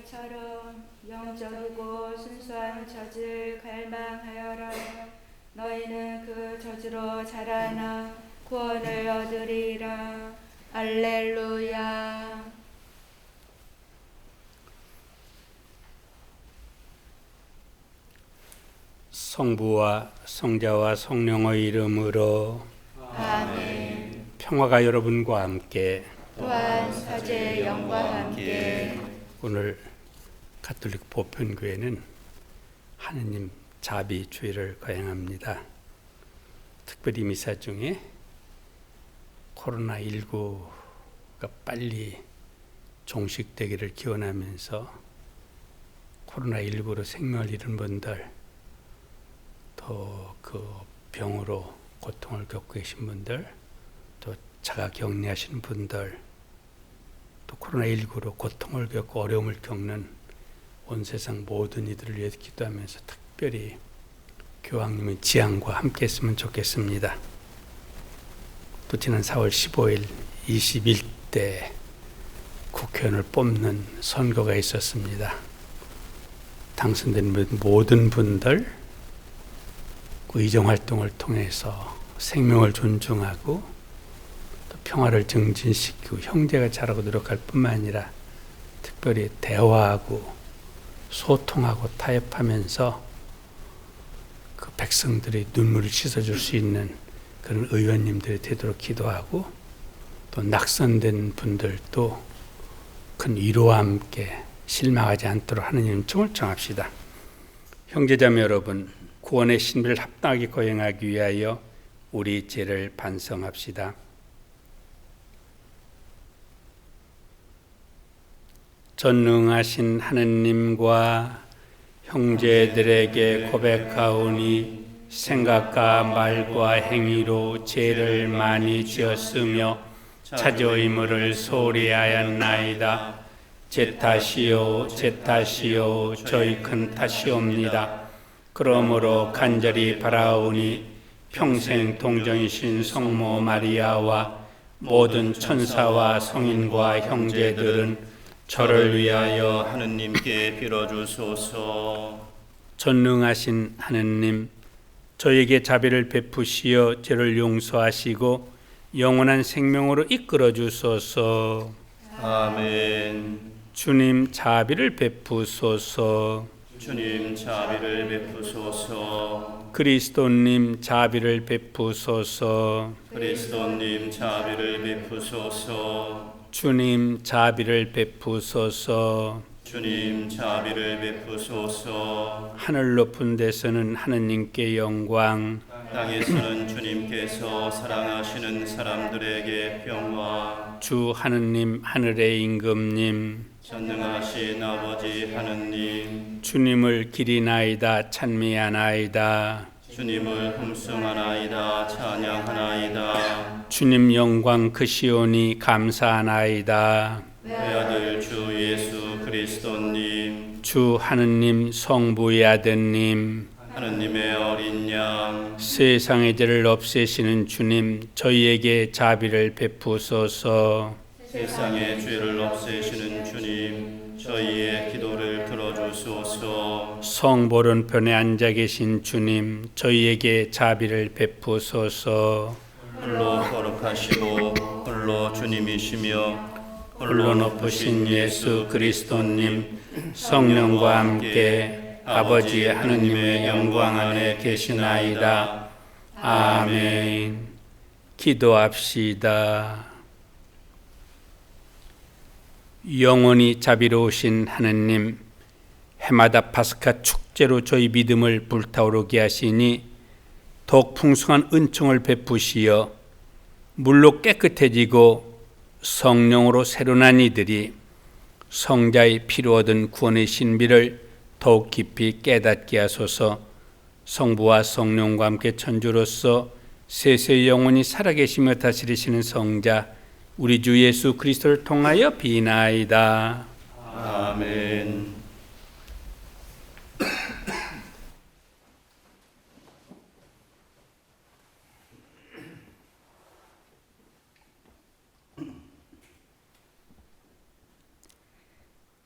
것처럼 영적이고 순수한 젖을 갈망하여라. 너희는 그 젖으로 자라나 구원을 얻으리라. 알렐루야. 성부와 성자와 성령의 이름으로 아멘. 평화가 여러분과 함께. 또한 사제의 영과 함께. 오늘 가톨릭 보편교회는 하느님 자비 주일을 거행합니다. 특별히 미사 중에 코로나19가 빨리 종식되기를 기원하면서 코로나19로 생명을 잃은 분들, 또 그 병으로 고통을 겪고 계신 분들, 또 자가 격리하시는 분들, 또 코로나19로 고통을 겪고 어려움을 겪는 온 세상 모든 이들을 위해서 기도하면서 특별히 교황님의 지향과 함께 했으면 좋겠습니다. 또 지난 4월 15일 21대 국회의원을 뽑는 선거가 있었습니다. 당선된 모든 분들 그 의정활동을 통해서 생명을 존중하고 또 평화를 증진시키고 형제가 자라고 노력할 뿐만 아니라 특별히 대화하고 소통하고 타협하면서 그 백성들의 눈물을 씻어줄 수 있는 그런 의원님들이 되도록 기도하고, 또 낙선된 분들도 큰 위로와 함께 실망하지 않도록 하느님 은총을 청합시다. 형제자매 여러분, 구원의 신비를 합당하게 거행하기 위하여 우리 죄를 반성합시다. 전능하신 하느님과 형제들에게 고백하오니 생각과 말과 행위로 죄를 많이 지었으며 자주 의무를 소홀히 하였나이다. 제 탓이요 제 탓이요 저희 큰 탓이옵니다. 그러므로 간절히 바라오니 평생 동정이신 성모 마리아와 모든 천사와 성인과 형제들은 저를 위하여 하느님께 빌어주소서. 전능하신 하느님, 저에게 자비를 베푸시어 죄를 용서하시고 영원한 생명으로 이끌어 주소서. 아멘. 주님 자비를 베푸소서. 주님 자비를 베푸소서. 그리스도님 자비를 베푸소서. 그리스도님 자비를 베푸소서. 주님 자비를 베푸소서. 주님 자비를 베푸소서. 하늘 높은 데서는 하느님께 영광, 땅에서는 주님께서 사랑하시는 사람들에게 평화. 주 하느님 하늘의 임금님, 전능하신 아버지 하느님, 주님을 기리나이다 찬미하나이다. 주님을 hum성하나이다 찬양하나이다. 주님 영광 크시오니 감사하나이다. 외아들 주 예수 그리스도님, 주 하느님 성부의 아드님, 하느님의 어린 양, 세상의 죄를 없애시는 주님, 저희에게 자비를 베푸소서. 세상의 죄를 없애시는 주님, 저희의 기도를 들어주소서. 성보론편에 앉아 계신 주님, 저희에게 자비를 베푸소서. 홀로 거룩하시고 홀로 주님이시며 홀로 높으신 예수 그리스도님, 성령과 함께 아버지 하느님의 영광 안에 계시나이다. 아멘. 기도합시다. 영원히 자비로우신 하느님, 해마다 파스카 축제로 저희 믿음을 불타오르게 하시니 더욱 풍성한 은총을 베푸시어 물로 깨끗해지고 성령으로 새로난 이들이 성자의 피로 얻은 구원의 신비를 더욱 깊이 깨닫게 하소서. 성부와 성령과 함께 천주로서 세세 영원히 살아계시며 다스리시는 성자 우리 주 예수 그리스도를 통하여 비나이다. 아멘.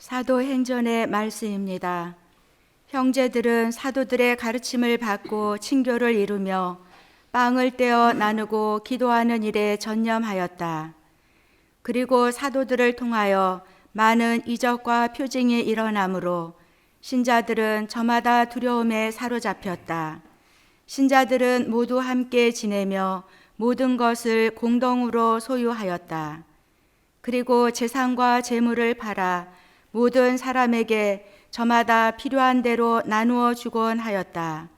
사도행전의 말씀입니다. 형제들은 사도들의 가르침을 받고 친교를 이루며 빵을 떼어 나누고 기도하는 일에 전념하였다. 그리고 사도들을 통하여 많은 이적과 표징이 일어나므로 신자들은 저마다 두려움에 사로잡혔다. 신자들은 모두 함께 지내며 모든 것을 공동으로 소유하였다. 그리고 재산과 재물을 팔아 모든 사람에게 저마다 필요한 대로 나누어 주곤 하였다.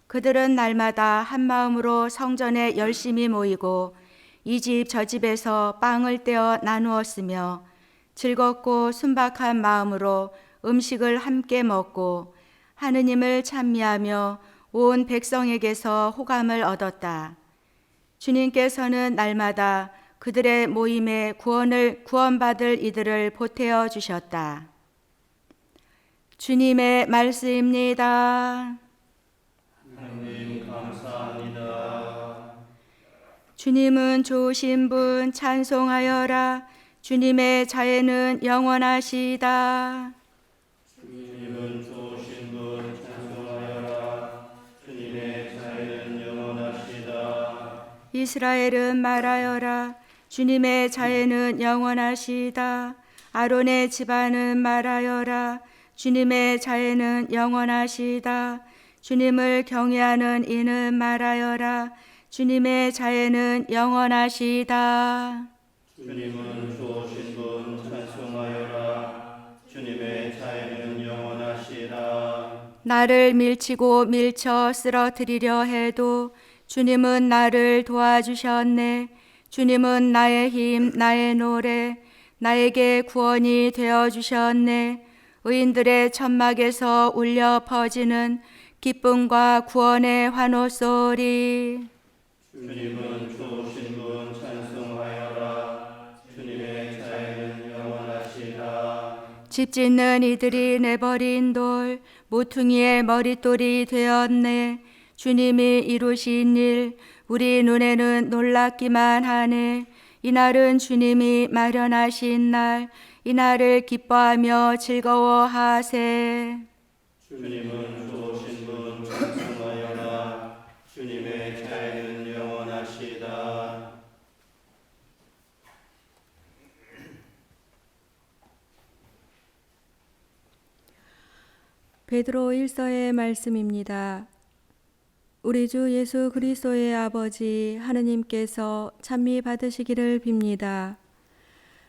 그들은 날마다 한 마음으로 성전에 열심히 모이고 이 집 저 집에서 빵을 떼어 나누었으며 즐겁고 순박한 마음으로 음식을 함께 먹고 하느님을 찬미하며 온 백성에게서 호감을 얻었다. 주님께서는 날마다 그들의 모임에 구원받을 이들을 보태어 주셨다. 주님의 말씀입니다. 하나님 감사합니다. 주님은 좋으신 분 찬송하여라. 주님의 자애는 영원하시다. 주님은 좋으신 분 찬송하여라. 주님의 자애는 영원하시다. 이스라엘은 말하여라. 주님의 자애는 영원하시다. 아론의 집안은 말하여라. 주님의 자애는 영원하시다. 주님을 경외하는 이는 말하여라. 주님의 자애는 영원하시다. 주님은 좋으신 분 찬송하여라. 주님의 자애는 영원하시다. 나를 밀치고 밀쳐 쓰러뜨리려 해도 주님은 나를 도와주셨네. 주님은 나의 힘, 나의 노래, 나에게 구원이 되어주셨네. 의인들의 천막에서 울려 퍼지는 기쁨과 구원의 환호소리. 주님은 좋으신 분 찬송하여라. 주님의 자애는 영원하시다. 집 짓는 이들이 내버린 돌, 모퉁이의 머릿돌이 되었네. 주님이 이루신 일, 우리 눈에는 놀랍기만 하네. 이날은 주님이 마련하신 날, 이날을 기뻐하며 즐거워하세. 주님은 좋으신 분 찬송하여라. 주님의 자애는 영원하시다. 베드로 1서의 말씀입니다. 우리 주 예수 그리스도의 아버지 하느님께서 찬미 받으시기를 빕니다.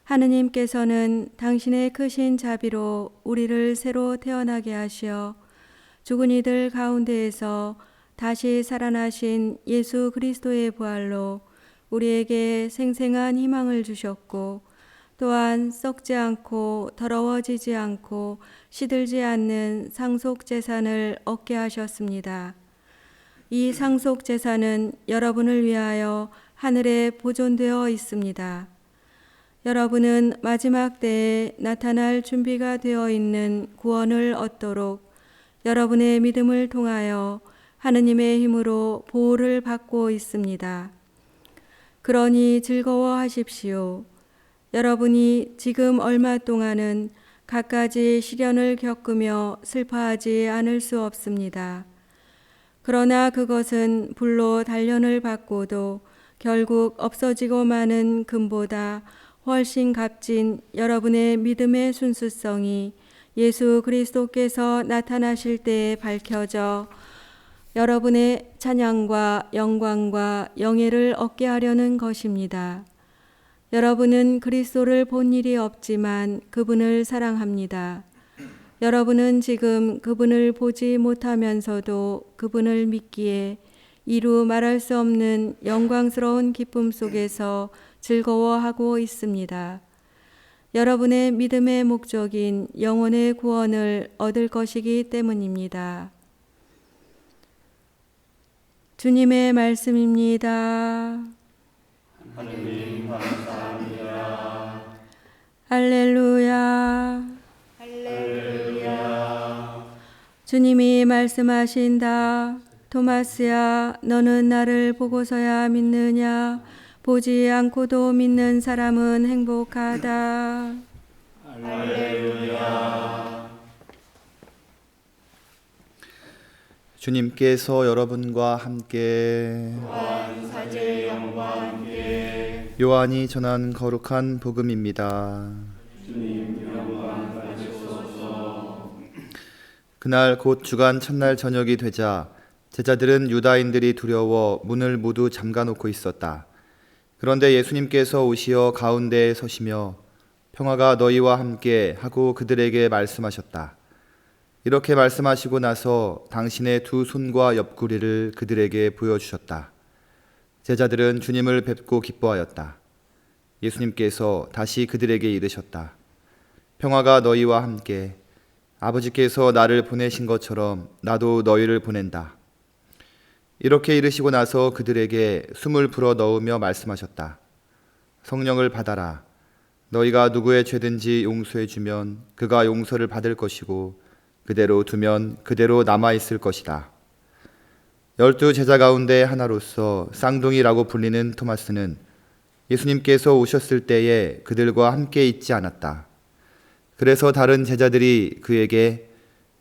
하느님께서는 당신의 크신 자비로 우리를 새로 태어나게 하시어 죽은 이들 가운데에서 다시 살아나신 예수 그리스도의 부활로 우리에게 생생한 희망을 주셨고, 또한 썩지 않고 더러워지지 않고 시들지 않는 상속 재산을 얻게 하셨습니다. 이 상속 재산은 여러분을 위하여 하늘에 보존되어 있습니다. 여러분은 마지막 때에 나타날 준비가 되어 있는 구원을 얻도록 여러분의 믿음을 통하여 하느님의 힘으로 보호를 받고 있습니다. 그러니 즐거워하십시오. 여러분이 지금 얼마 동안은 갖가지 시련을 겪으며 슬퍼하지 않을 수 없습니다. 그러나 그것은 불로 단련을 받고도 결국 없어지고 마는 금보다 훨씬 값진 여러분의 믿음의 순수성이 예수 그리스도께서 나타나실 때에 밝혀져 여러분의 찬양과 영광과 영예를 얻게 하려는 것입니다. 여러분은 그리스도를 본 일이 없지만 그분을 사랑합니다. 여러분은 지금 그분을 보지 못하면서도 그분을 믿기에 이루 말할 수 없는 영광스러운 기쁨 속에서 즐거워하고 있습니다. 여러분의 믿음의 목적인 영혼의 구원을 얻을 것이기 때문입니다. 주님의 말씀입니다. 하느님 감사합니다. 할렐루야. 할렐루야. 주님이 말씀하신다. 토마스야, 너는 나를 보고서야 믿느냐? 보지 않고도 믿는 사람은 행복하다. 할렐루야. 주님께서 여러분과 함께 사제의 영과 함께 요한이 전한 거룩한 복음입니다. 그날 곧 주간 첫날 저녁이 되자 제자들은 유다인들이 두려워 문을 모두 잠가놓고 있었다. 그런데 예수님께서 오시어 가운데에 서시며 평화가 너희와 함께 하고 그들에게 말씀하셨다. 이렇게 말씀하시고 나서 당신의 두 손과 옆구리를 그들에게 보여주셨다. 제자들은 주님을 뵙고 기뻐하였다. 예수님께서 다시 그들에게 이르셨다. 평화가 너희와 함께, 아버지께서 나를 보내신 것처럼 나도 너희를 보낸다. 이렇게 이르시고 나서 그들에게 숨을 불어 넣으며 말씀하셨다. 성령을 받아라. 너희가 누구의 죄든지 용서해 주면 그가 용서를 받을 것이고 그대로 두면 그대로 남아있을 것이다. 12 제자 가운데 하나로서 쌍둥이라고 불리는 토마스는 예수님께서 오셨을 때에 그들과 함께 있지 않았다. 그래서 다른 제자들이 그에게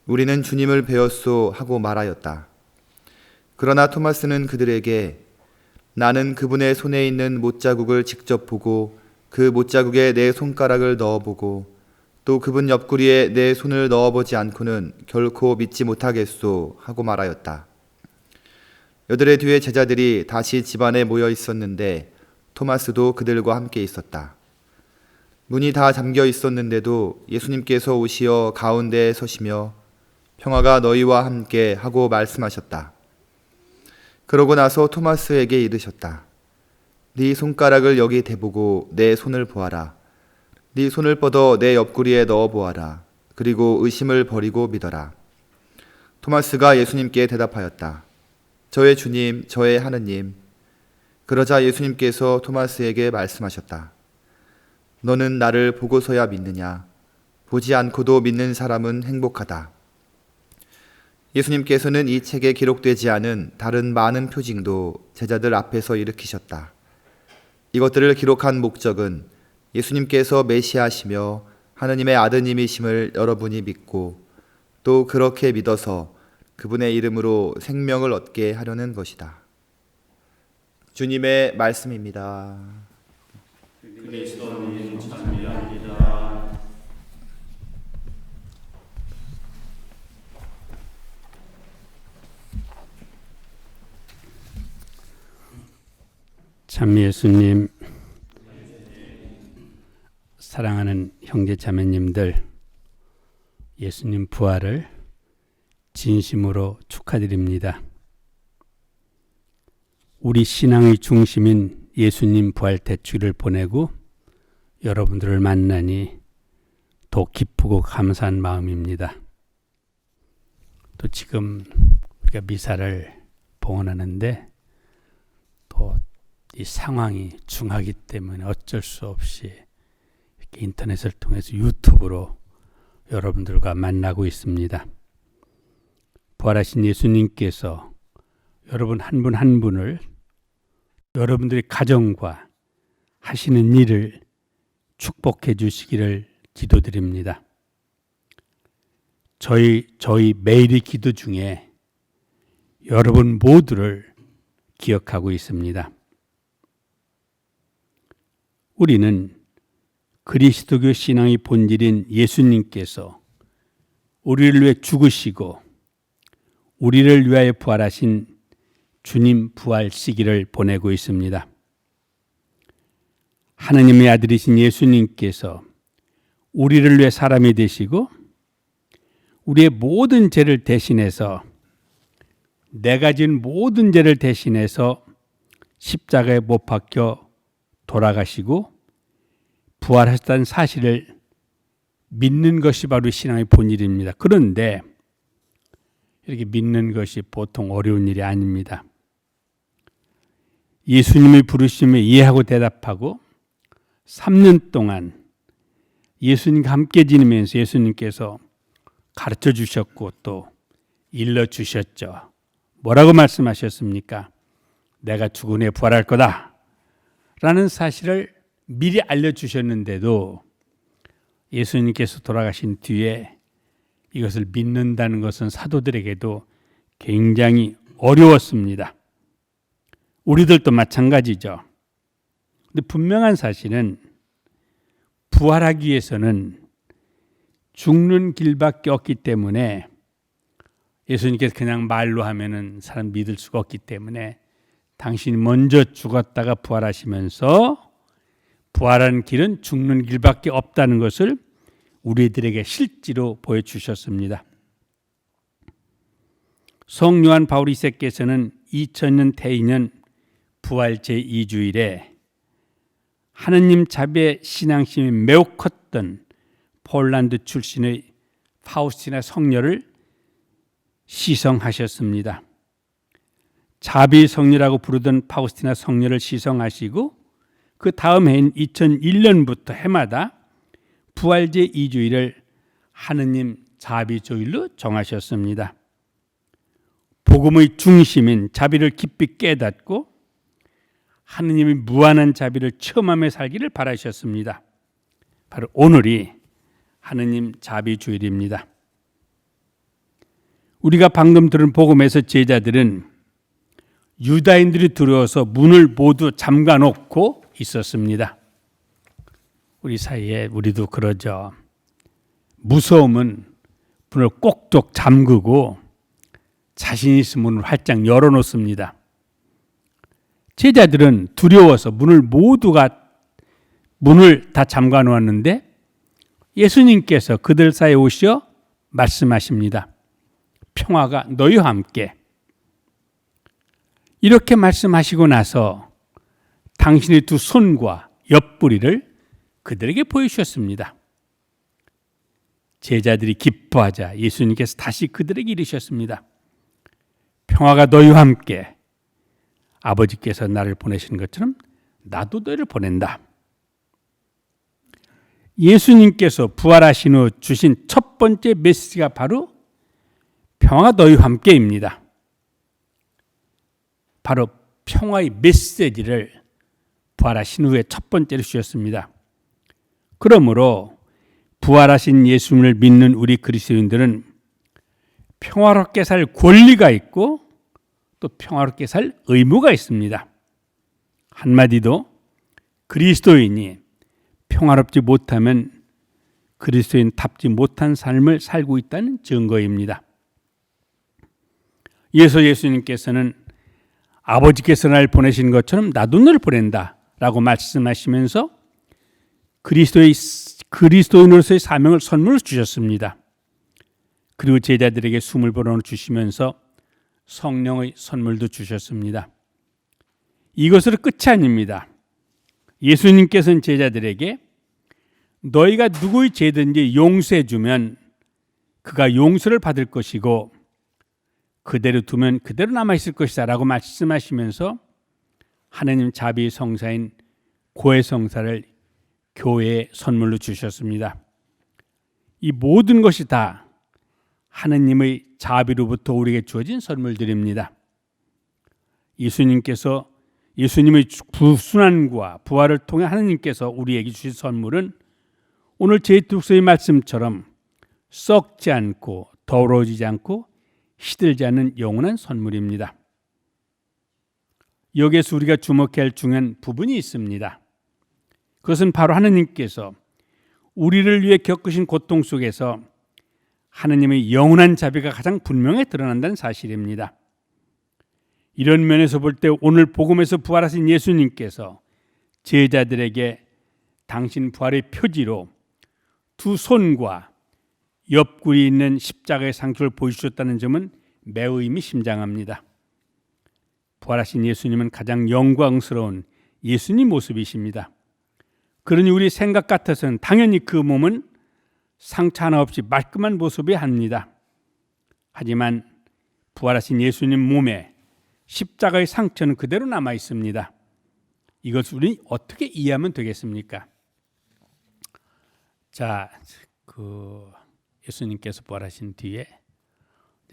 우리는 주님을 배웠소 하고 말하였다. 그러나 토마스는 그들에게 나는 그분의 손에 있는 못자국을 직접 보고 그 못자국에 내 손가락을 넣어보고 또 그분 옆구리에 내 손을 넣어보지 않고는 결코 믿지 못하겠소 하고 말하였다. 여드레 뒤에 제자들이 다시 집안에 모여 있었는데 토마스도 그들과 함께 있었다. 문이 다 잠겨 있었는데도 예수님께서 오시어 가운데에 서시며 평화가 너희와 함께 하고 말씀하셨다. 그러고 나서 토마스에게 이르셨다. 네 손가락을 여기 대보고 내 손을 보아라. 네 손을 뻗어 내 옆구리에 넣어 보아라. 그리고 의심을 버리고 믿어라. 토마스가 예수님께 대답하였다. 저의 주님, 저의 하느님. 그러자 예수님께서 토마스에게 말씀하셨다. 너는 나를 보고서야 믿느냐? 보지 않고도 믿는 사람은 행복하다. 예수님께서는 이 책에 기록되지 않은 다른 많은 표징도 제자들 앞에서 일으키셨다. 이것들을 기록한 목적은 예수님께서 메시아시며 하느님의 아드님이심을 여러분이 믿고 또 그렇게 믿어서 그분의 이름으로 생명을 얻게 하려는 것이다. 주님의 말씀입니다. 그리스도님 찬미합니다. 참 예수님, 사랑하는 형제 자매님들, 예수님 부활을 진심으로 축하드립니다. 우리 신앙의 중심인 예수님 부활 대축을 보내고 여러분들을 만나니 더 기쁘고 감사한 마음입니다. 또 지금 우리가 미사를 봉헌하는데 또 이 상황이 중하기 때문에 어쩔 수 없이 이렇게 인터넷을 통해서 유튜브로 여러분들과 만나고 있습니다. 부활하신 예수님께서 여러분 한 분 한 분을 여러분들의 가정과 하시는 일을 축복해 주시기를 기도드립니다. 저희 매일의 기도 중에 여러분 모두를 기억하고 있습니다. 우리는 그리스도교 신앙의 본질인 예수님께서 우리를 위해 죽으시고 우리를 위하여 부활하신 주님 부활 시기를 보내고 있습니다. 하나님의 아들이신 예수님께서 우리를 위해 사람이 되시고 우리의 모든 죄를 대신해서 내가 지은 모든 죄를 대신해서 십자가에 못 박혀 돌아가시고 부활하셨다는 사실을 믿는 것이 바로 신앙의 본질입니다. 그런데 이렇게 믿는 것이 보통 어려운 일이 아닙니다. 예수님의 부르심에 이해하고 대답하고 3년 동안 예수님과 함께 지내면서 예수님께서 가르쳐 주셨고 또 일러 주셨죠. 뭐라고 말씀하셨습니까? 내가 죽은 후에 부활할 거다 라는 사실을 미리 알려주셨는데도 예수님께서 돌아가신 뒤에 이것을 믿는다는 것은 사도들에게도 굉장히 어려웠습니다. 우리들도 마찬가지죠. 근데 분명한 사실은 부활하기 위해서는 죽는 길밖에 없기 때문에 예수님께서 그냥 말로 하면은 사람 믿을 수가 없기 때문에 당신이 먼저 죽었다가 부활하시면서 부활하는 길은 죽는 길밖에 없다는 것을 우리들에게 실제로 보여주셨습니다. 성 요한 바울 2세께서는 2000년 태인년 부활 제2주일에 하느님 자비의 신앙심이 매우 컸던 폴란드 출신의 파우스티나 성녀를 시성하셨습니다. 자비 성녀라고 부르던 파우스티나 성녀를 시성하시고 그 다음 해인 2001년부터 해마다 부활제 2주일을 하느님 자비주일로 정하셨습니다. 복음의 중심인 자비를 깊이 깨닫고 하느님의 무한한 자비를 체험하며 살기를 바라셨습니다. 바로 오늘이 하느님 자비주일입니다. 우리가 방금 들은 복음에서 제자들은 유다인들이 들어와서 문을 모두 잠가 놓고 있었습니다. 우리 사이에 우리도 그러죠. 무서움은 문을 꼭꼭 잠그고 자신 있으면 문을 활짝 열어놓습니다. 제자들은 두려워서 문을 다 잠가 놓았는데 예수님께서 그들 사이에 오셔 말씀하십니다. 평화가 너희와 함께. 이렇게 말씀하시고 나서 당신의 두 손과 옆구리를 그들에게 보여주셨습니다. 제자들이 기뻐하자 예수님께서 다시 그들에게 이르셨습니다. 평화가 너희와 함께. 아버지께서 나를 보내신 것처럼 나도 너희를 보낸다. 예수님께서 부활하신 후 주신 첫 번째 메시지가 바로 평화가 너희와 함께입니다. 바로 평화의 메시지를 부활하신 후에 첫 번째로 주셨습니다. 그러므로 부활하신 예수님을 믿는 우리 그리스도인들은 평화롭게 살 권리가 있고 또 평화롭게 살 의무가 있습니다. 한마디로 그리스도인이 평화롭지 못하면 그리스도인답지 못한 삶을 살고 있다는 증거입니다. 예수님께서는 아버지께서 날 보내신 것처럼 나도 너를 보낸다 라고 말씀하시면서 그리스도인으로서의 사명을 선물로 주셨습니다. 그리고 제자들에게 숨을 불어넣으시면서 성령의 선물도 주셨습니다. 이것으로 끝이 아닙니다. 예수님께서는 제자들에게 너희가 누구의 죄든지 용서해 주면 그가 용서를 받을 것이고 그대로 두면 그대로 남아있을 것이다 라고 말씀하시면서 하느님 자비의 성사인 고해성사를 교회에 선물로 주셨습니다. 이 모든 것이 다 하느님의 자비로부터 우리에게 주어진 선물들입니다. 예수님의 구순환과 부활을 통해 하느님께서 우리에게 주신 선물은 오늘 제2독서의 말씀처럼 썩지 않고 더러워지지 않고 시들지 않는 영원한 선물입니다. 여기에서 우리가 주목해야 할 중요한 부분이 있습니다. 그것은 바로 하느님께서 우리를 위해 겪으신 고통 속에서 하느님의 영원한 자비가 가장 분명히 드러난다는 사실입니다. 이런 면에서 볼 때 오늘 복음에서 부활하신 예수님께서 제자들에게 당신 부활의 표지로 두 손과 옆구리에 있는 십자가의 상처를 보여주셨다는 점은 매우 의미심장합니다. 부활하신 예수님은 가장 영광스러운 예수님 모습이십니다. 그러니 우리 생각 같아서는 당연히 그 몸은 상처 하나 없이 말끔한 모습이 합니다. 하지만 부활하신 예수님 몸에 십자가의 상처는 그대로 남아 있습니다. 이것을 우리 어떻게 이해하면 되겠습니까? 자, 예수님께서 부활하신 뒤에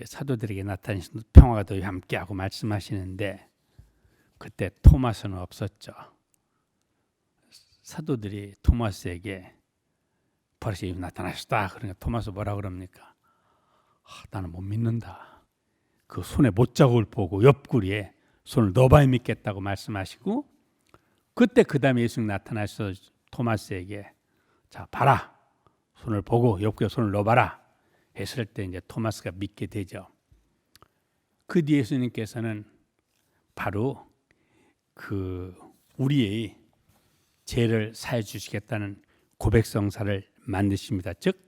사도들에게 나타나신 평화가 너희와 함께하고 말씀하시는데 그때 토마스는 없었죠. 사도들이 토마스에게 부활하신 예수 나타나셨다. 그러니까 토마스 뭐라 그럽니까? 나는 못 믿는다. 그 손에 못자국을 보고 옆구리에 손을 넣어봐야 믿겠다고 말씀하시고, 그때 그 다음에 예수님 나타나셔서 토마스에게 자 봐라, 손을 보고 옆구리에 손을 넣어봐라 했을 때 이제 토마스가 믿게 되죠. 그 뒤에 예수님께서는 바로 그 우리의 죄를 사해 주시겠다는 고백성사를 만드십니다. 즉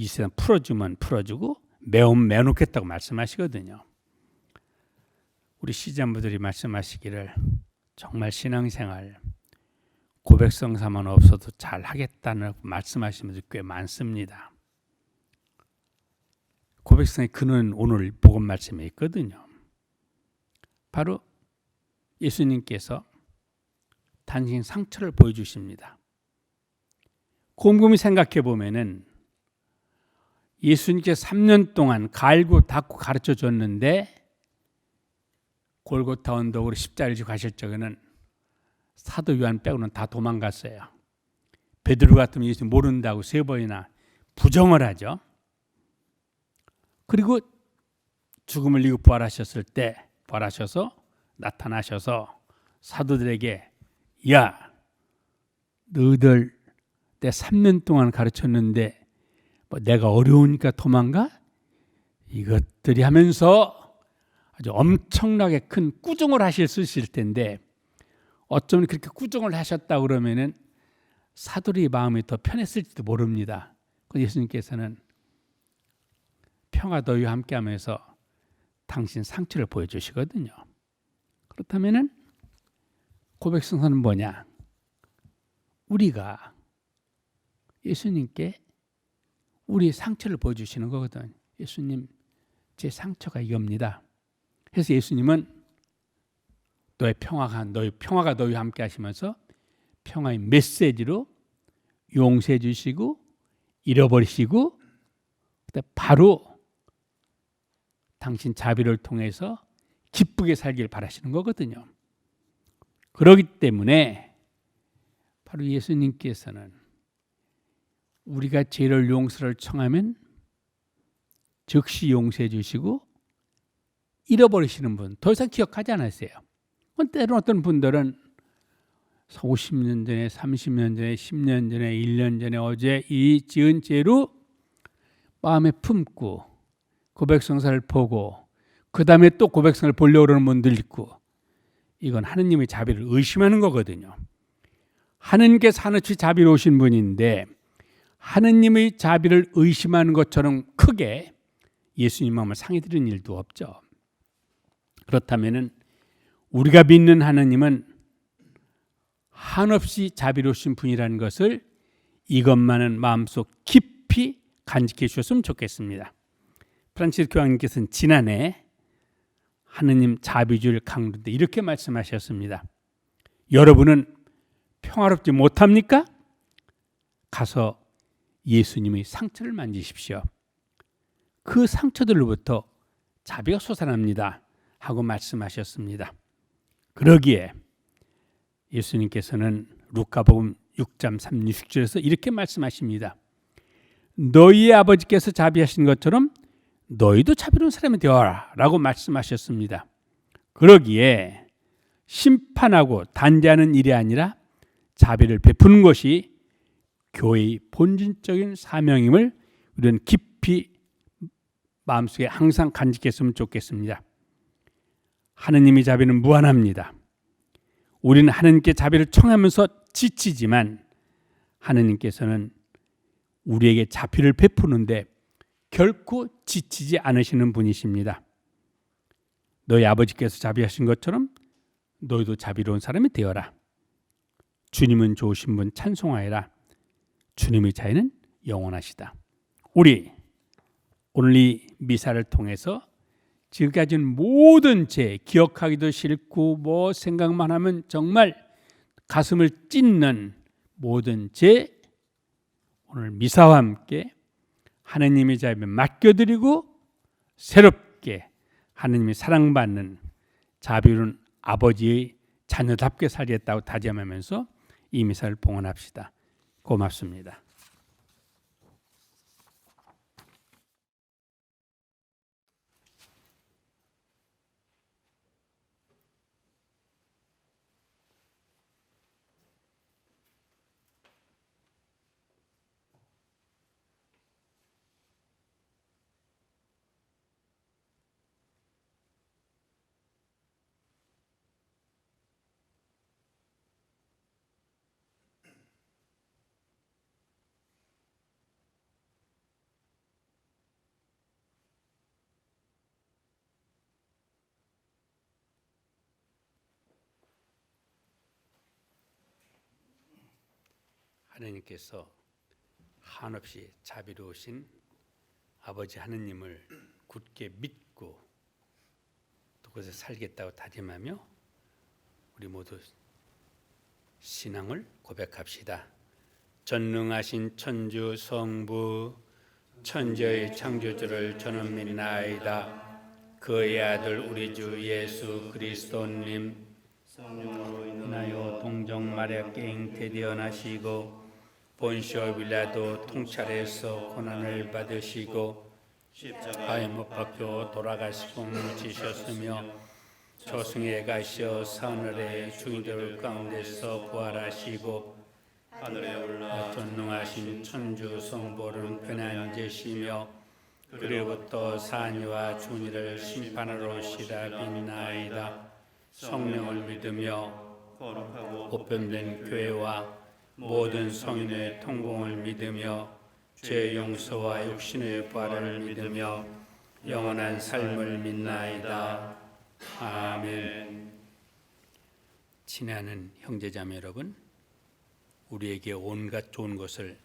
이 세상 풀어주면 풀어주고 매우면 매놓겠다고 말씀하시거든요. 우리 시장부들이 말씀하시기를 정말 신앙생활 고백성사만 없어도 잘 하겠다는 말씀하시는 분들이 꽤 많습니다. 고백성의 근원 오늘 복음 말씀에 있거든요. 바로 예수님께서 당신 상처를 보여주십니다. 곰곰이 생각해 보면은 예수님께서 3년 동안 갈고 닦고 가르쳐 줬는데 골고타 언덕으로 십자가를 지고 가실 적에는 사도 요한 빼고는 다 도망갔어요. 베드로 같으면 예수님 모른다고 3번이나 부정을 하죠. 그리고 죽음을 이기고 부활하셨을 때 부활하셔서 나타나셔서 사도들에게 야 너희들 내 3년 동안 가르쳤는데 뭐 내가 어려우니까 도망가? 이것들이 하면서 아주 엄청나게 큰 꾸중을 하실 수 있을 텐데 어쩌면 그렇게 꾸중을 하셨다 그러면은 사도의 마음이 더 편했을지도 모릅니다. 그래서 예수님께서는 평화 너희와 함께하면서 당신 상처를 보여주시거든요. 그렇다면은 고백성사는 뭐냐? 우리가 예수님께 우리 상처를 보여주시는 거거든. 예수님 제 상처가 이겁니다. 그래서 예수님은 너의 평화가 너희와 함께 하시면서 평화의 메시지로 용서해 주시고 잃어버리시고 바로 당신 자비를 통해서 기쁘게 살길 바라시는 거거든요. 그렇기 때문에 바로 예수님께서는 우리가 죄를 용서를 청하면 즉시 용서해 주시고 잃어버리시는 분 더 이상 기억하지 않으세요. 때로는 어떤 분들은 50년 전에 30년 전에 10년 전에 1년 전에 어제 이 지은 죄로 마음에 품고 고백성사를 보고 그 다음에 또 고백성사를 보려고 그러는 분들 있고, 이건 하느님의 자비를 의심하는 거거든요. 하느님께서 하나같이 자비로우신 분인데 하느님의 자비를 의심하는 것처럼 크게 예수님 마음을 상해드리는 일도 없죠. 그렇다면 우리가 믿는 하느님은 한없이 자비로우신 분이라는 것을 이것만은 마음속 깊이 간직해 주셨으면 좋겠습니다. 프란치스 교황님께서는 지난해 하느님 자비주의를 강조할 때 이렇게 말씀하셨습니다. 여러분은 평화롭지 못합니까? 가서 예수님의 상처를 만지십시오. 그 상처들로부터 자비가 솟아납니다 하고 말씀하셨습니다. 그러기에 예수님께서는 루카복음 6장 36절에서 이렇게 말씀하십니다. 너희의 아버지께서 자비하신 것처럼 너희도 자비로운 사람이 되어라 라고 말씀하셨습니다. 그러기에 심판하고 단죄하는 일이 아니라 자비를 베푸는 것이 교회의 본질적인 사명임을 우리는 깊이 마음속에 항상 간직했으면 좋겠습니다. 하느님의 자비는 무한합니다. 우리는 하느님께 자비를 청하면서 지치지만 하느님께서는 우리에게 자비를 베푸는데 결코 지치지 않으시는 분이십니다. 너희 아버지께서 자비하신 것처럼 너희도 자비로운 사람이 되어라. 주님은 좋으신 분 찬송하여라. 주님의 자애는 영원하시다. 우리 오늘 이 미사를 통해서 지금까지는 모든 죄 기억하기도 싫고 생각만 하면 정말 가슴을 찢는 모든 죄 오늘 미사와 함께 하느님의 자비에 맡겨드리고 새롭게 하느님의 사랑받는 자비로운 아버지의 자녀답게 살겠다고 다짐하면서 이 미사를 봉헌합시다. 고맙습니다. 하나님께서 한없이 자비로우신 아버지 하느님을 굳게 믿고 또 그것에 살겠다고 다짐하며 우리 모두 신앙을 고백합시다. 전능하신 천주 성부 천지의 창조주를 저는 믿나이다. 그의 아들 우리 주 예수 그리스도님 성령으로 인하여 동정 마리아께 잉태되어 나시고 본시오 빌라도 통찰해서 고난을 받으시고 십자가에 못 박혀 돌아가시고 묻히셨으며 저승에 가시어 사흘에 중이들 가운데서 부활하시고 하늘에 올라 전능하신 천주 성부는 편에 앉으시며 그로부터 산이와 중이를 심판하러 오시라 믿나이다. 성령을 믿으며 거룩하고 보편된 교회와 모든 성인의 통공을 믿으며 죄 용서와 육신의 부활을 믿으며 영원한 삶을 믿나이다. 아멘. 친애하는 형제자매 여러분, 우리에게 온갖 좋은 것을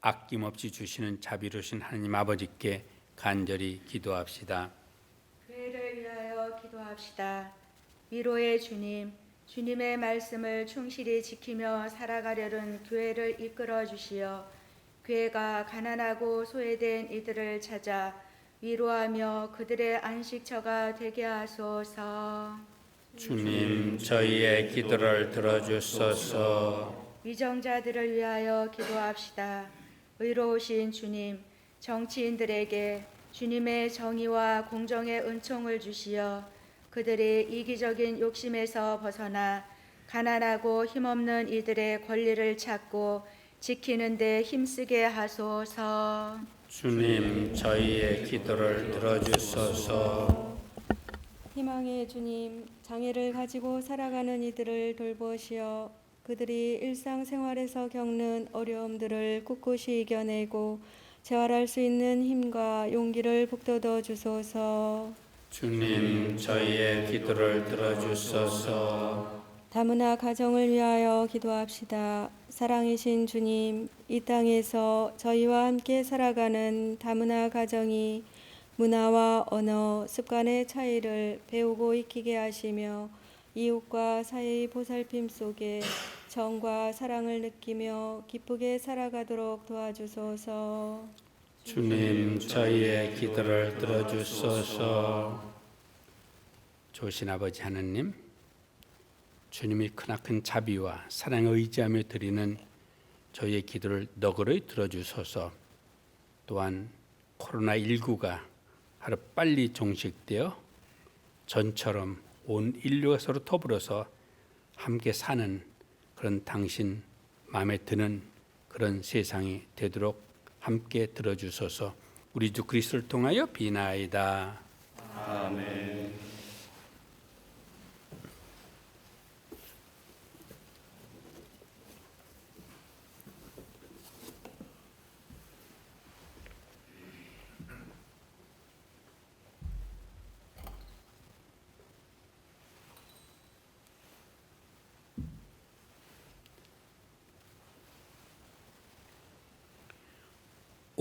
아낌없이 주시는 자비로우신 하나님 아버지께 간절히 기도합시다. 교회를 위하여 기도합시다. 위로의 주님, 주님의 말씀을 충실히 지키며 살아가려는 교회를 이끌어 주시어 교회가 가난하고 소외된 이들을 찾아 위로하며 그들의 안식처가 되게 하소서. 주님, 저희의 기도를 들어주소서. 위정자들을 위하여 기도합시다. 의로우신 주님, 정치인들에게 주님의 정의와 공정의 은총을 주시어 그들이 이기적인 욕심에서 벗어나 가난하고 힘없는 이들의 권리를 찾고 지키는 데 힘쓰게 하소서. 주님, 저희의 기도를 들어주소서. 희망의 주님, 장애를 가지고 살아가는 이들을 돌보시어 그들이 일상생활에서 겪는 어려움들을 꿋꿋이 이겨내고 재활할 수 있는 힘과 용기를 북돋워 주소서. 주님, 저희의 기도를 들어주소서. 다문화 가정을 위하여 기도합시다. 사랑이신 주님, 이 땅에서 저희와 함께 살아가는 다문화 가정이 문화와 언어, 습관의 차이를 배우고 익히게 하시며 이웃과 사회의 보살핌 속에 정과 사랑을 느끼며 기쁘게 살아가도록 도와주소서. 주님, 저희의 기도를 들어주소서. 좋으신 아버지 하나님, 주님이 크나큰 자비와 사랑을 의지하며 드리는 저희의 기도를 너그러이 들어주소서. 또한 코로나19가 하루빨리 종식되어 전처럼 온 인류가 서로 더불어서 함께 사는 그런 당신 마음에 드는 그런 세상이 되도록 함께 들어주소서. 우리 주 그리스도를 통하여 비나이다. 아멘.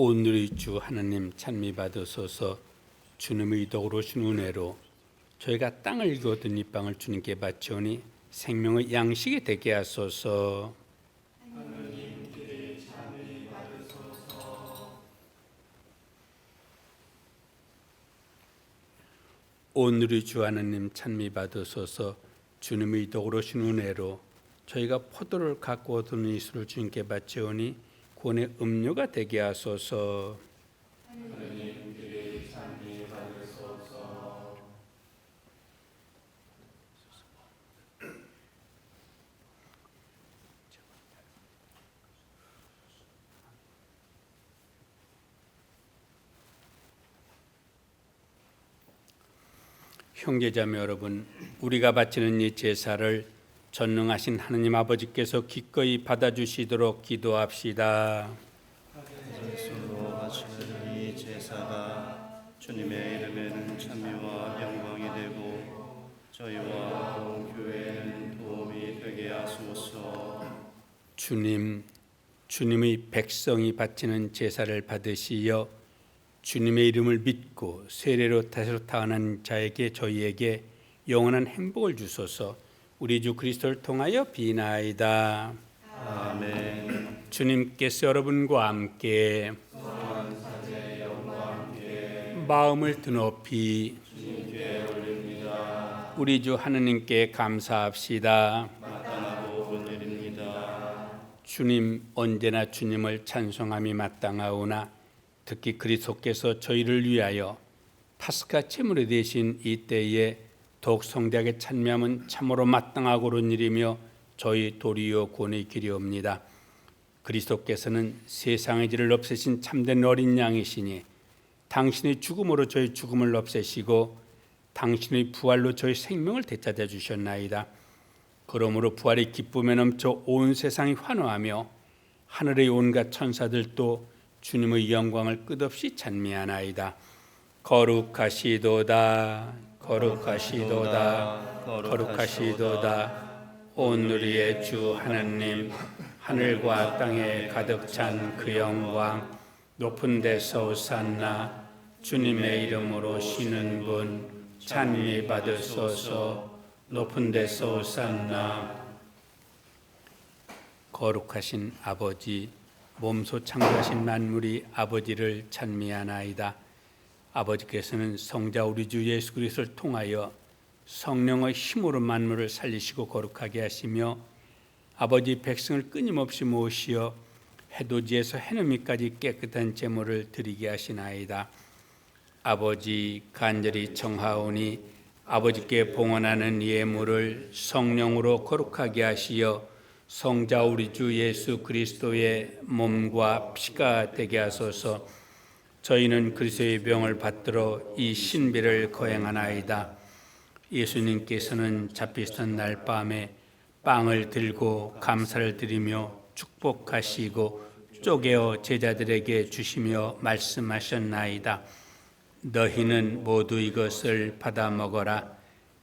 오늘의 주 하나님 찬미 받으소서. 주님의 덕으로 신 은혜로 저희가 땅을 거둔 이 빵을 주님께 바치오니 생명의 양식이 되게 하소서. 오늘의 주 하나님 찬미 받으소서. 주님의 덕으로 신 은혜로 저희가 포도를 갖고 오던 이수를 주님께 바치오니 구원의 음료가 되게 하소서. 형제자매 여러분, 우리가 바치는 이 제사를 전능하신 하느님 아버지께서 기꺼이 받아주시도록 기도합시다. 예수로 바치는 이 제사가 주님의 이름에는 찬미와 영광이 되고 저희와 온 교회에는 도움이 되게 하소서. 주님의 백성이 바치는 제사를 받으시어 주님의 이름을 믿고 세례로 다시로 태어난 자에게 저희에게 영원한 행복을 주소서. 우리 주 그리스도를 통하여 비나이다. 아멘. 주님께서 여러분과 함께 마음을 드높이 우리 주 하느님께 감사합시다. 마땅하고 온 일입니다. 주님, 언제나 주님을 찬송함이 마땅하오나 특히 그리스도께서 저희를 위하여 파스카 제물이 되신 이 때에 더욱 성대하게 찬미함은 참으로 마땅하고 옳은 일이며 저희 도리어 구원의 길이옵니다. 그리스도께서는 세상의 죄를 없애신 참된 어린 양이시니 당신의 죽음으로 저희 죽음을 없애시고 당신의 부활로 저희 생명을 되찾아 주셨나이다. 그러므로 부활의 기쁨에 넘쳐 온 세상이 환호하며 하늘의 온갖 천사들도 주님의 영광을 끝없이 찬미하나이다. 거룩하시도다, 거룩하시도다, 거룩하시도다. 오늘의 주 하느님, 하늘과 땅에 가득 찬 그 영광, 높은 데서 오산나. 주님의 이름으로 오시는 분 찬미 받으소서. 높은 데서 오산나. 거룩하신 아버지, 몸소 창조하신 만물이 아버지를 찬미하나이다. 아버지께서는 성자 우리 주 예수 그리스도를 통하여 성령의 힘으로 만물을 살리시고 거룩하게 하시며 아버지 백성을 끊임없이 모으시어 해돋이에서 해넘이까지 깨끗한 제물을 드리게 하시나이다. 아버지, 간절히 청하오니 아버지께 봉헌하는 예물을 성령으로 거룩하게 하시어 성자 우리 주 예수 그리스도의 몸과 피가 되게 하소서. 저희는 그리스도의 병을 받들어 이 신비를 거행하나이다. 예수님께서는 잡히시던 날 밤에 빵을 들고 감사를 드리며 축복하시고 쪼개어 제자들에게 주시며 말씀하셨나이다. 너희는 모두 이것을 받아 먹어라.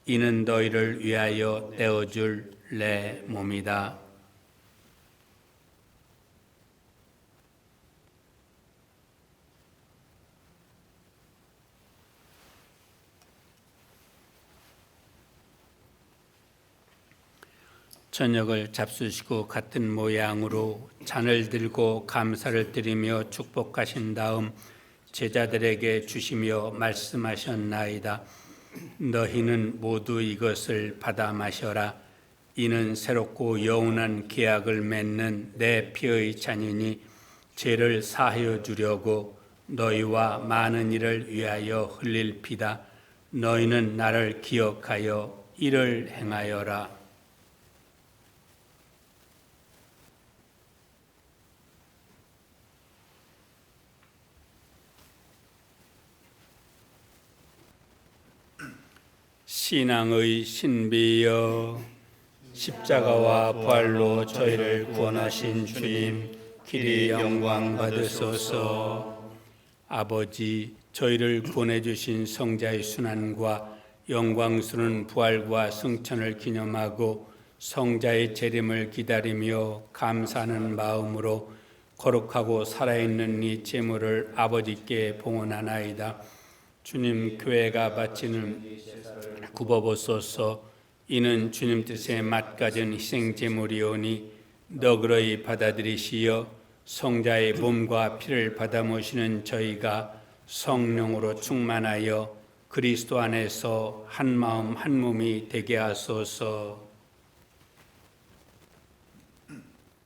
이는 너희를 위하여 떼어줄 내 몸이다. 저녁을 잡수시고 같은 모양으로 잔을 들고 감사를 드리며 축복하신 다음 제자들에게 주시며 말씀하셨나이다. 너희는 모두 이것을 받아 마셔라. 이는 새롭고 영원한 계약을 맺는 내 피의 잔이니 죄를 사하여 주려고 너희와 많은 이를 위하여 흘릴 피다. 너희는 나를 기억하여 이를 행하여라. 신앙의 신비여, 십자가와 부활로 저희를 구원하신 주님, 길이 영광 받으소서. 아버지, 저희를 구원해 주신 성자의 순환과 영광스러운 부활과 승천을 기념하고 성자의 재림을 기다리며 감사하는 마음으로 거룩하고 살아있는 이 제물을 아버지께 봉헌하나이다. 주님, 교회가 바치는 굽어보소서. 이는 주님 뜻에 맞가진 희생 제물이오니 너그러이 받아들이시어 성자의 몸과 피를 받아 모시는 저희가 성령으로 충만하여 그리스도 안에서 한 마음 한 몸이 되게 하소서.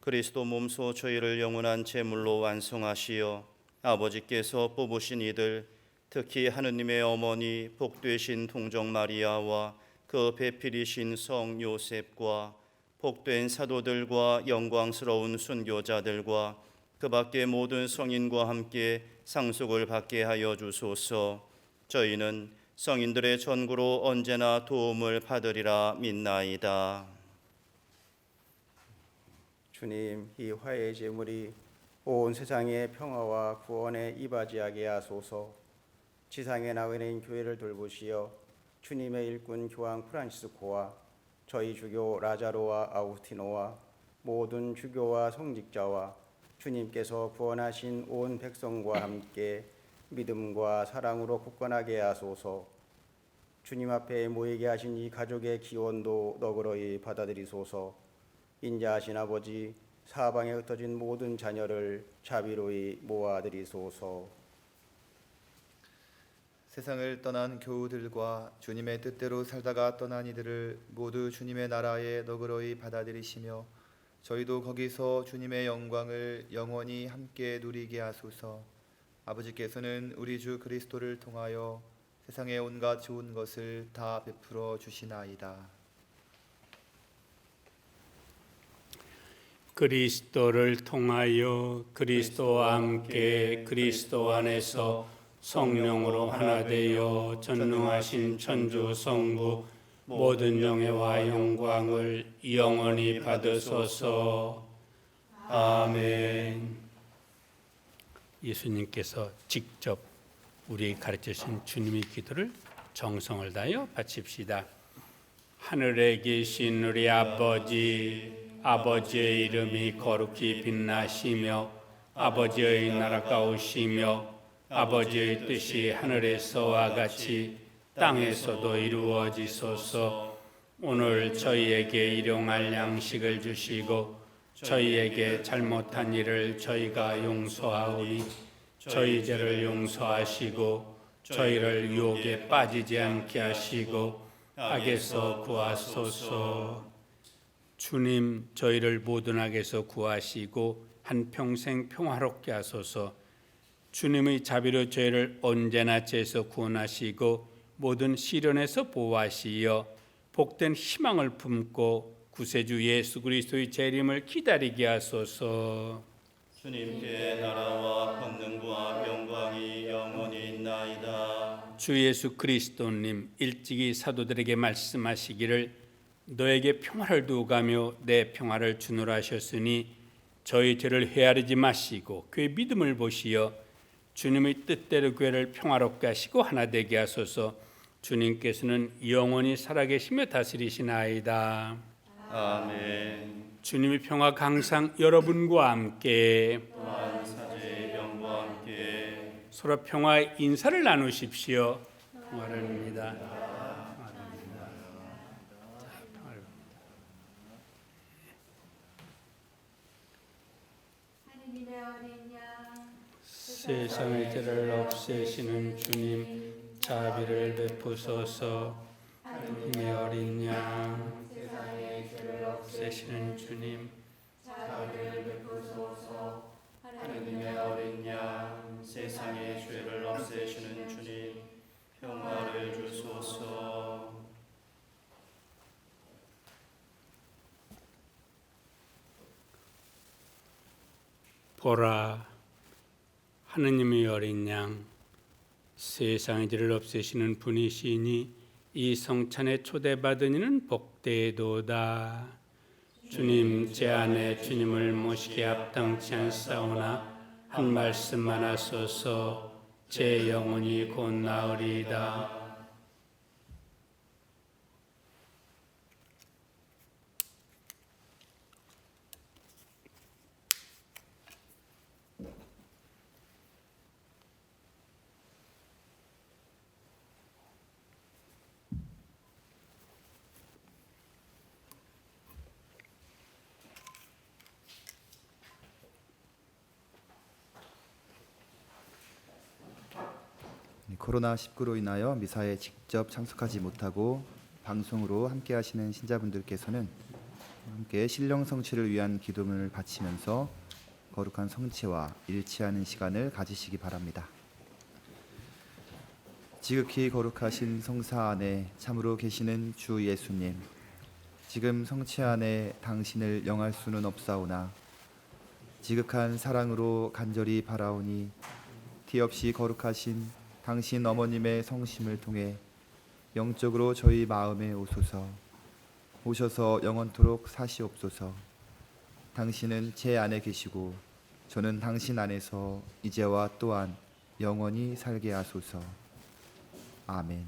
그리스도 몸소 저희를 영원한 제물로 완성하시어 아버지께서 뽑으신 이들 특히 하느님의 어머니 복되신 동정 마리아와 그 배필이신 성 요셉과 복된 사도들과 영광스러운 순교자들과 그 밖의 모든 성인과 함께 상속을 받게 하여 주소서. 저희는 성인들의 전구로 언제나 도움을 받으리라 믿나이다. 주님, 이 화해의 제물이 온 세상의 평화와 구원에 이바지하게 하소서. 지상에 나와 있는 교회를 돌보시어 주님의 일꾼 교황 프란시스코와 저희 주교 라자로와 아우스티노와 모든 주교와 성직자와 주님께서 구원하신 온 백성과 함께 믿음과 사랑으로 굳건하게 하소서. 주님 앞에 모이게 하신 이 가족의 기원도 너그러이 받아들이소서. 인자하신 아버지, 사방에 흩어진 모든 자녀를 자비로이 모아드리소서. 세상을 떠난 교우들과 주님의 뜻대로 살다가 떠난 이들을 모두 주님의 나라에 너그러이 받아들이시며 저희도 거기서 주님의 영광을 영원히 함께 누리게 하소서. 아버지께서는 우리 주 그리스도를 통하여 세상의 온갖 좋은 것을 다 베풀어 주시나이다. 그리스도를 통하여 그리스도와 함께 그리스도 안에서 성령으로 하나 되어 전능하신 천주 성부 모든 영예와 영광을 영원히 받으소서. 아멘. 예수님께서 직접 우리에게 가르치신 주님의 기도를 정성을 다하여 바칩시다. 하늘에 계신 우리 아버지의 이름이 거룩히 빛나시며 아버지의 나라가 오시며 아버지의 뜻이 하늘에서와 같이 땅에서도 이루어지소서. 오늘 저희에게 일용할 양식을 주시고 저희에게 잘못한 일을 저희가 용서하오니 저희 죄를 용서하시고 저희를 유혹에 빠지지 않게 하시고 악에서 구하소서. 주님, 저희를 모든 악에서 구하시고 한평생 평화롭게 하소서. 주님의 자비로 저희를 언제나 죄에서 구원하시고 모든 시련에서 보호하시어 복된 희망을 품고 구세주 예수 그리스도의 재림을 기다리게 하소서. 주님께 나라와 권능과 영광이 영원히 있나이다. 주 예수 그리스도님, 일찍이 사도들에게 말씀하시기를 너에게 평화를 두고 가며 내 평화를 주노라 하셨으니 저희 죄를 헤아리지 마시고 그의 믿음을 보시어 주님의 뜻대로 교회를 평화롭게 하시고 하나 되게 하소서. 주님께서는 영원히 살아계시며 다스리시나이다. 아멘. 주님의 평화가 항상 여러분과 함께 또한 사제의 영과 함께 서로 평화의 인사를 나누십시오. 평화를 빕니다. 하느님의 어린 양 세상의 죄를 없애시는 주님, 자비를 베푸소서. 하느님의 어린 양, 세상의 죄를 없애시는 주님, 자비를 베푸소서. 하느님의 어린 양 세상의 죄를 없애시는 주님 평화를 주소서. 보라, 하느님의 어린 양, 세상의 죄를 없애시는 분이시니 이 성찬에 초대받은 이는 복되도다. 주님, 제 안에 주님을 모시게 합당치 않사오나 한 말씀만 하소서. 제 영혼이 곧 나으리이다. 코로나19로 인하여 미사에 직접 참석하지 못하고 방송으로 함께 하시는 신자분들께서는 함께 신령 성취를 위한 기도문을 바치면서 거룩한 성취와 일치하는 시간을 가지시기 바랍니다. 지극히 거룩하신 성사 안에 참으로 계시는 주 예수님, 지금 성취 안에 당신을 영할 수는 없사오나 지극한 사랑으로 간절히 바라오니 티없이 거룩하신 당신 어머님의 성심을 통해 영적으로 저희 마음에 오소서. 오셔서 영원토록 사시옵소서. 당신은 제 안에 계시고 저는 당신 안에서 이제와 또한 영원히 살게 하소서. 아멘.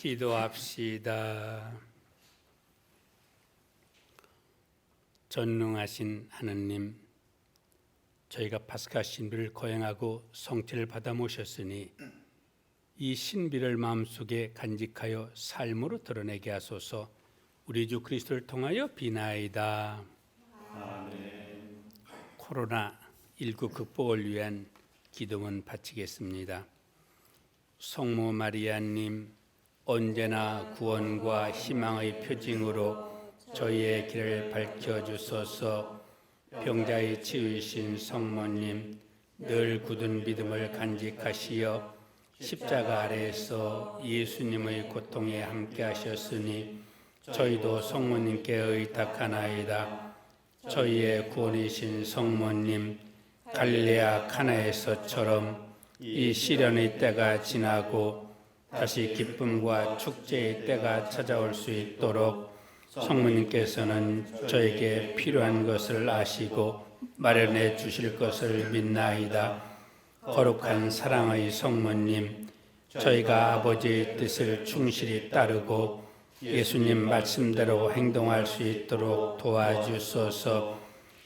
기도합시다. 전능하신 하느님, 저희가 파스카 신비를 거행하고 성취를 받아 모셨으니 이 신비를 마음속에 간직하여 삶으로 드러내게 하소서. 우리 주 그리스도를 통하여 비나이다. 아멘. 코로나19 극복을 위한 기도문 바치겠습니다. 성모 마리아님, 언제나 구원과 희망의 표징으로 저희의 길을 밝혀주소서. 병자의 치유이신 성모님, 늘 굳은 믿음을 간직하시어 십자가 아래에서 예수님의 고통에 함께 하셨으니 저희도 성모님께 의탁하나이다. 저희의 구원이신 성모님, 갈릴레아 카나에서처럼 이 시련의 때가 지나고 다시 기쁨과 축제의 때가 찾아올 수 있도록 성모님께서는 저에게 필요한 것을 아시고 마련해 주실 것을 믿나이다. 거룩한 사랑의 성모님, 저희가 아버지의 뜻을 충실히 따르고 예수님 말씀대로 행동할 수 있도록 도와주소서.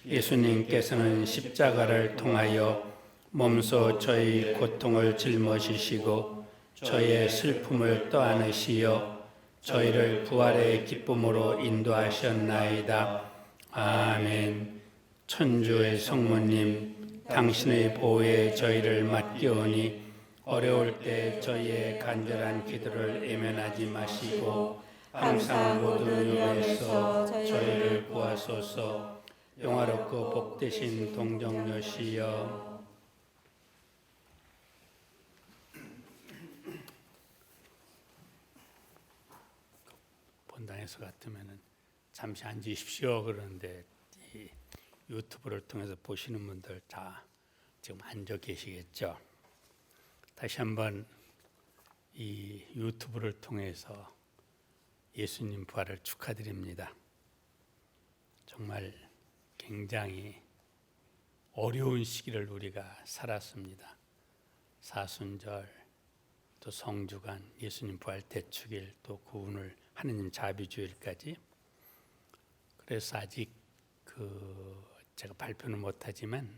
예수님께서는 십자가를 통하여 몸소 저희 고통을 짊어지시고 저희의 슬픔을 떠안으시어 저희를 부활의 기쁨으로 인도하셨나이다. 아멘. 천주의 성모님, 당신의 보호에 저희를 맡기오니 어려울 때 저희의 간절한 기도를 외면하지 마시고 항상 모든 위험에서 저희를 구하소서. 영화롭고 복되신 동정녀시여, 본당에서 같으면은 잠시 앉으십시오. 그런데 이 유튜브를 통해서 보시는 분들 다 지금 앉아 계시겠죠. 다시 한번 이 유튜브를 통해서 예수님 부활을 축하드립니다. 정말 굉장히 어려운 시기를 우리가 살았습니다. 사순절, 또 성주간, 예수님 부활 대축일, 또 구운을 하느님 자비주일까지. 그래서 아직 제가 발표는 못하지만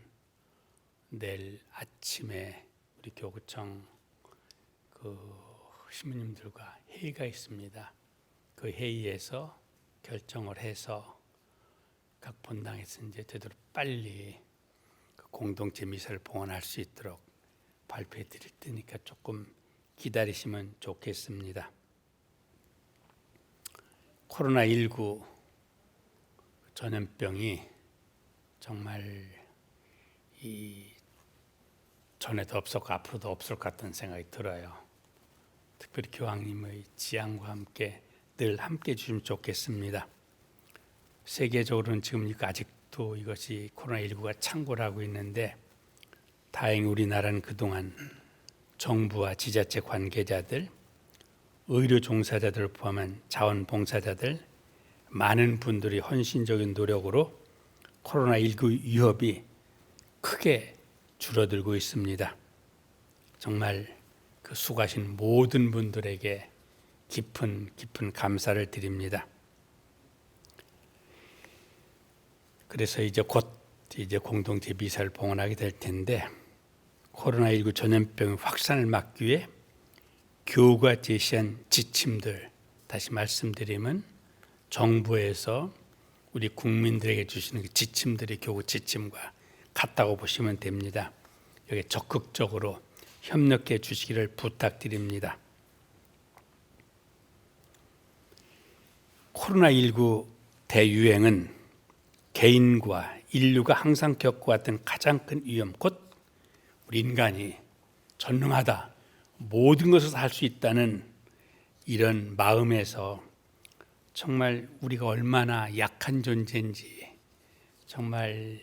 내일 아침에 우리 교구청 신부님들과 회의가 있습니다. 그 회의에서 결정을 해서 각 본당에서 이제 되도록 빨리 그 공동체 미사를 봉헌할 수 있도록 발표해 드릴 테니까 조금 기다리시면 좋겠습니다. 코로나19 전염병이 정말 이 전에도 없었고 앞으로도 없을 것 같은 생각이 들어요. 특별히 교황님의 지향과 함께 늘 함께 해주시면 좋겠습니다. 세계적으로는 지금 아직도 이것이 코로나19가 창궐 하고 있는데 다행히 우리나라는 그동안 정부와 지자체 관계자들, 의료 종사자들을 포함한 자원봉사자들, 많은 분들이 헌신적인 노력으로 코로나19 위협이 크게 줄어들고 있습니다. 정말 그 수고하신 모든 분들에게 깊은 감사를 드립니다. 그래서 이제 곧 공동체 미사를 봉헌하게 될 텐데 코로나19 전염병 확산을 막기 위해 교우가 제시한 지침들, 다시 말씀드리면 정부에서 우리 국민들에게 주시는 그 지침들이 교구 지침과 같다고 보시면 됩니다. 여기에 적극적으로 협력해 주시기를 부탁드립니다. 코로나19 대유행은 개인과 인류가 항상 겪어왔던 가장 큰 위험, 곧 우리 인간이 전능하다, 모든 것을 할 수 있다는 이런 마음에서 정말 우리가 얼마나 약한 존재인지, 정말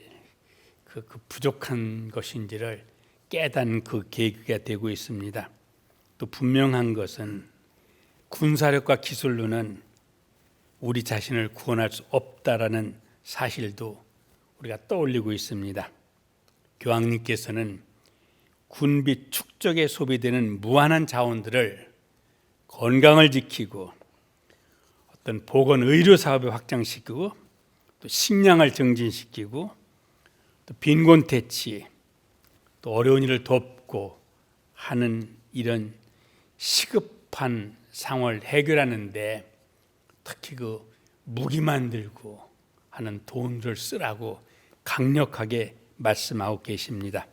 그 부족한 것인지를 깨닫는 그 계기가 되고 있습니다. 또 분명한 것은 군사력과 기술로는 우리 자신을 구원할 수 없다라는 사실도 우리가 떠올리고 있습니다. 교황님께서는 군비 축적에 소비되는 무한한 자원들을 건강을 지키고 어떤 보건 의료 사업을 확장시키고 또 식량을 증진시키고 또 빈곤 퇴치, 또 어려운 일을 돕고 하는 이런 시급한 상황을 해결하는데 특히 그 무기 만들고 하는 돈을 쓰라고 강력하게 말씀하고 계십니다.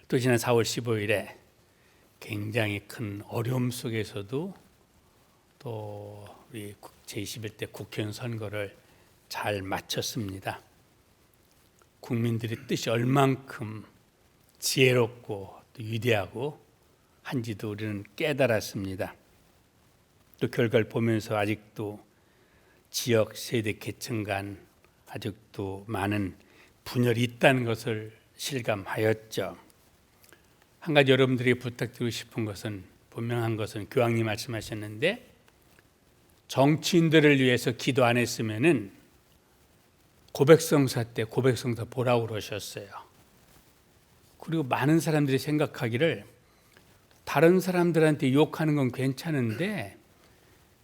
또 지난 4월 15일에 굉장히 큰 어려움 속에서도 또 우리 제21대 국회의원 선거를 잘 마쳤습니다. 국민들의 뜻이 얼만큼 지혜롭고 또 위대하고 한지도 우리는 깨달았습니다. 또 결과를 보면서 아직도 지역 세대 계층 간 아직도 많은 분열이 있다는 것을 실감하였죠. 한 가지 여러분들에게 부탁드리고 싶은 것은, 분명한 것은 교황님 말씀하셨는데 정치인들을 위해서 기도 안 했으면은 고백성사 때 고백성사 보라고 그러셨어요. 그리고 많은 사람들이 생각하기를 다른 사람들한테 욕하는 건 괜찮은데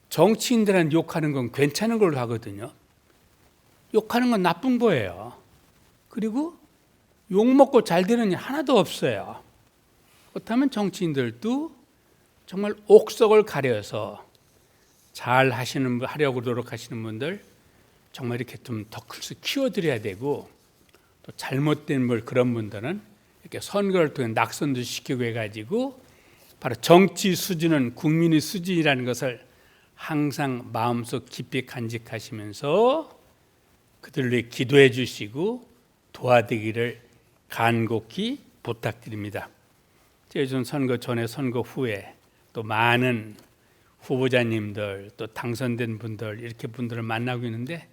정치인들한테 욕하는 건 괜찮은 걸로 하거든요. 욕하는 건 나쁜 거예요. 그리고 욕먹고 잘 되는 일 하나도 없어요. 그렇다면 정치인들도 정말 옥석을 가려서 잘 하려고 노력하시는 분들 정말 이렇게 좀 더 클수 키워드려야 되고, 또 잘못된 그런 분들은 이렇게 선거를 통해 낙선도 시키고 해가지고 바로 정치 수준은 국민의 수준이라는 것을 항상 마음속 깊이 간직하시면서 그들을 위해 기도해 주시고 도와드리기를 간곡히 부탁드립니다. 요즘 선거 전에 선거 후에 또 많은 후보자님들 또 당선된 분들 이렇게 분들을 만나고 있는데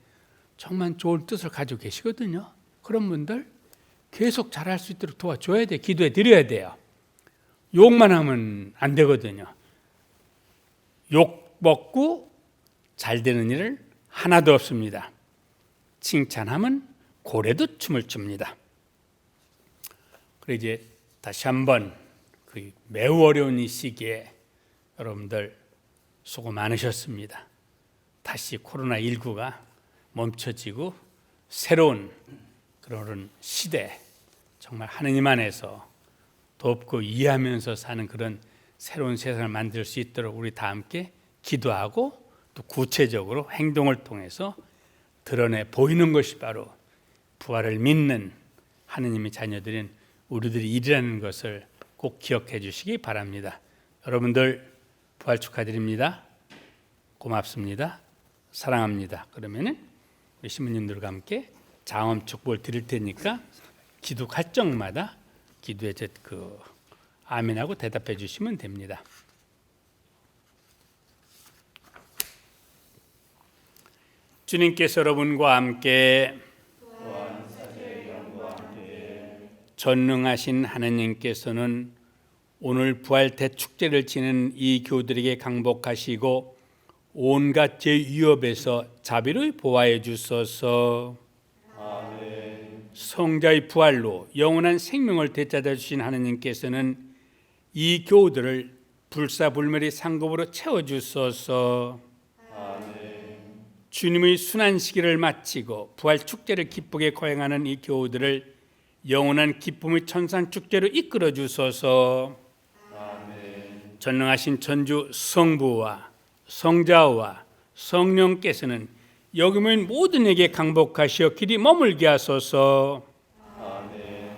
정말 좋은 뜻을 가지고 계시거든요. 그런 분들 계속 잘할 수 있도록 도와줘야 돼요. 기도해 드려야 돼요. 욕만 하면 안 되거든요. 욕 먹고 잘 되는 일을 하나도 없습니다. 칭찬하면 고래도 춤을 춥니다. 그리고 이제 다시 한번 그 매우 어려운 이 시기에 여러분들 수고 많으셨습니다. 다시 코로나19가 멈춰지고 새로운 그런 시대, 정말 하느님 안에서 돕고 이해하면서 사는 그런 새로운 세상을 만들 수 있도록 우리 다 함께 기도하고 또 구체적으로 행동을 통해서 드러내 보이는 것이 바로 부활을 믿는 하느님의 자녀들인 우리들이 일이라는 것을 꼭 기억해 주시기 바랍니다. 여러분들 부활 축하드립니다. 고맙습니다. 사랑합니다. 그러면은 우리 신부님들과 함께 장엄 축복을 드릴 테니까 기도 갈정마다 기도에 아멘하고 대답해 주시면 됩니다. 주님께서 여러분과 함께 전능하신 하나님께서는 오늘 부활 대축제를 지내는 이 교우들에게 강복하시고 온갖 죄 위협에서 자비로 보호해 주소서. 아멘. 성자의 부활로 영원한 생명을 되찾아 주신 하나님께서는 이 교우들을 불사불멸의 상급으로 채워 주소서. 아멘. 주님의 순환 시기를 마치고 부활 축제를 기쁘게 거행하는 이 교우들을 영원한 기쁨의 천상 축제로 이끌어 주소서. 아멘. 전능하신 천주 성부와 성자와 성령께서는 여기 모인 모든에게 강복하시어 길이 머물게 하소서. 아멘.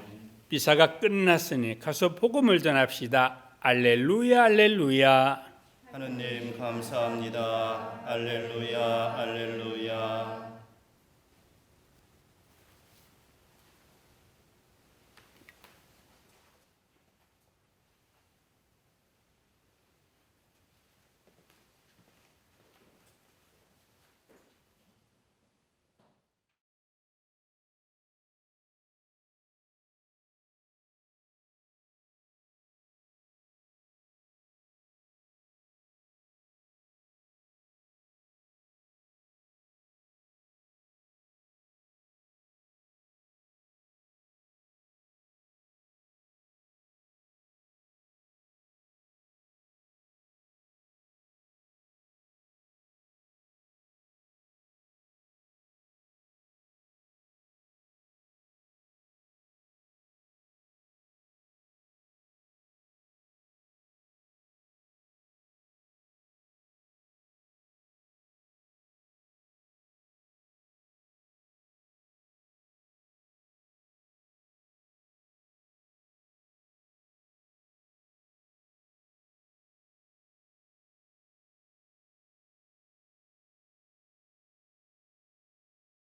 미사가 끝났으니 가서 복음을 전합시다. 알렐루야 알렐루야. 하느님 감사합니다. 알렐루야 알렐루야.